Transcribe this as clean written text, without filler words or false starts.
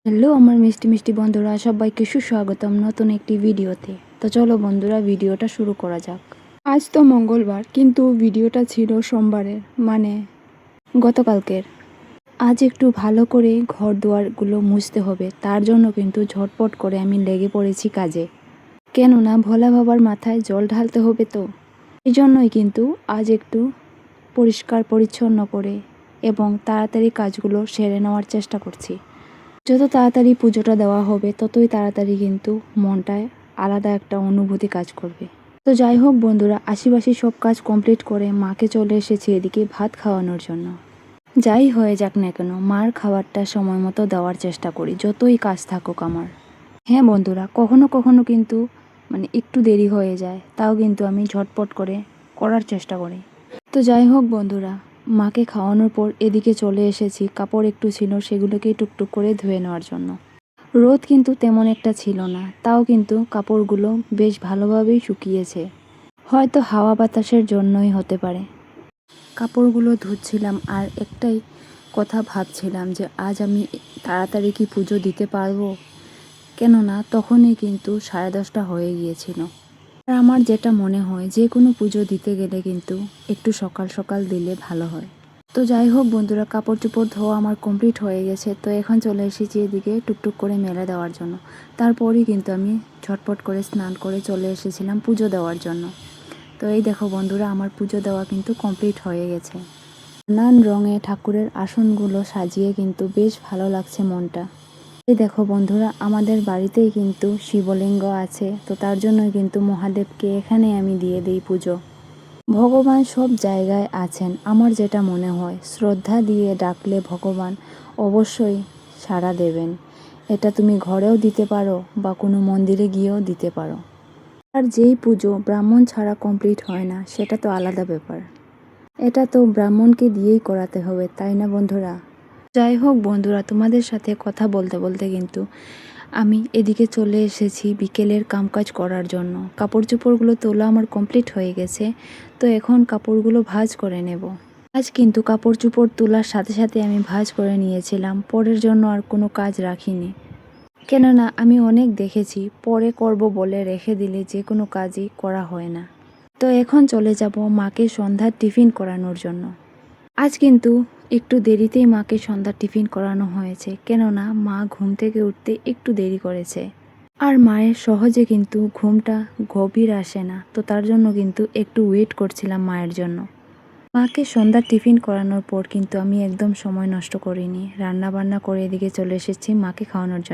Hello আমার মিষ্টি মিষ্টি বন্ধুরা, সবাইকে সুস্বাগতম নতুন একটি ভিডিওতে। তো চলো বন্ধুরা, ভিডিওটা শুরু করা যাক। আজ তো মঙ্গলবার, কিন্তু ভিডিওটা ছিল সোমবারের, মানে গতকালকের। আজ একটু ভালো করে ঘর দুয়ারগুলো মুছতে হবে, তার জন্য কিন্তু ঝটপট করে আমি লেগে পড়েছি কাজে। কেননা ভোলা বাবার মাথায় জল ঢালতে হবে, তো এই জন্যই কিন্তু আজ একটু পরিষ্কার পরিচ্ছন্ন করে এবং তাড়াতাড়ি কাজগুলো সেরে নেওয়ার চেষ্টা করছি। যত তাড়াতাড়ি পুজোটা দেওয়া হবে ততই তাড়াতাড়ি কিন্তু মনটায় আলাদা একটা অনুভূতি কাজ করবে। তো যাই হোক বন্ধুরা, আশিপাশি সব কাজ কমপ্লিট করে মাকে চলে এসেছি এদিকে ভাত খাওয়ানোর জন্য। যাই হয়ে যাক না কেন, মার খাবারটা সময় মতো দেওয়ার চেষ্টা করি, যতই কাজ থাকুক আমার। হ্যাঁ বন্ধুরা, কখনো কখনো কিন্তু একটু দেরি হয়ে যায়, তাও কিন্তু আমি ঝটপট করে করার চেষ্টা করি। তো যাই হোক বন্ধুরা, মাকে খাওয়ানোর পর এদিকে চলে এসেছি। কাপড় একটু ছিল, সেগুলোকে টুকটুক করে ধুয়ে নেওয়ার জন্য। রোদ কিন্তু তেমন একটা ছিল না, তাও কিন্তু কাপড়গুলো বেশ ভালোভাবেই শুকিয়েছে। হয়তো হাওয়া বাতাসের জন্যই হতে পারে। কাপড়গুলো ধুচ্ছিলাম আর একটাই কথা ভাবছিলাম যে আজ আমি তাড়াতাড়ি কি পুজো দিতে পারবো। কেননা তখনই কিন্তু 10:30 হয়ে গিয়েছিল। আর আমার যেটা মনে হয়, যে কোনো পুজো দিতে গেলে কিন্তু একটু সকাল সকাল দিলে ভালো হয়। তো যাই হোক বন্ধুরা, কাপড় চোপড় ধোয়া আমার কমপ্লিট হয়ে গেছে। তো এখন চলে এসেছি এদিকে টুকটুক করে মেলে দেওয়ার জন্য। তারপরই কিন্তু আমি ঝটপট করে স্নান করে চলে এসেছিলাম পুজো দেওয়ার জন্য। তো এই দেখো বন্ধুরা, আমার পুজো দেওয়া কিন্তু কমপ্লিট হয়ে গেছে। নানান রঙে ঠাকুরের আসনগুলো সাজিয়ে কিন্তু বেশ ভালো লাগছে মনটা। এই দেখো বন্ধুরা, আমাদের বাড়িতেই কিন্তু শিবলিঙ্গ আছে, তো তার জন্যই কিন্তু মহাদেবকে এখানে আমি দিয়ে দিই পুজো। ভগবান সব জায়গায় আছেন, আমার যেটা মনে হয় শ্রদ্ধা দিয়ে ডাকলে ভগবান অবশ্যই সাড়া দেবেন। এটা তুমি ঘরেও দিতে পারো বা কোনো মন্দিরে গিয়েও দিতে পারো। আর যেই পুজো ব্রাহ্মণ ছাড়া কমপ্লিট হয় না, সেটা তো আলাদা ব্যাপার। এটা তো ব্রাহ্মণকে দিয়েই করাতে হবে, তাই না বন্ধুরা? যাই হোক বন্ধুরা, তোমাদের সাথে কথা বলতে বলতে কিন্তু আমি এদিকে চলে এসেছি বিকেলের কামকাজ করার জন্য। কাপড় চোপড়গুলো তোলা আমার কমপ্লিট হয়ে গেছে। তো এখন কাপড়গুলো ভাঁজ করে নেব। আজ কিন্তু কাপড় চোপড় তোলার সাথে সাথে আমি ভাঁজ করে নিয়েছিলাম, পরের জন্য আর কোনো কাজ রাখিনি। কেননা আমি অনেক দেখেছি, পরে করব বলে রেখে দিলে যে কোনো কাজই করা হয় না। তো এখন চলে যাব মাকে সন্ধ্যার টিফিন করানোর জন্য। আজ কিন্তু একটু দেরিতেই মাকে সন্ধ্যার টিফিন করানো হয়েছে, কেননা মা ঘুম থেকে উঠতে একটু দেরি করেছে। আর মায়ের সহজে কিন্তু ঘুমটা গভীর আসে না, তো তার জন্য কিন্তু একটু ওয়েট করছিলাম মায়ের জন্য। মাকে সন্ধ্যার টিফিন করানোর পর কিন্তু আমি একদম সময় নষ্ট করিনি, রান্না বান্না করে এদিকে চলে এসেছি মাকে খাওয়ানোর জন্য।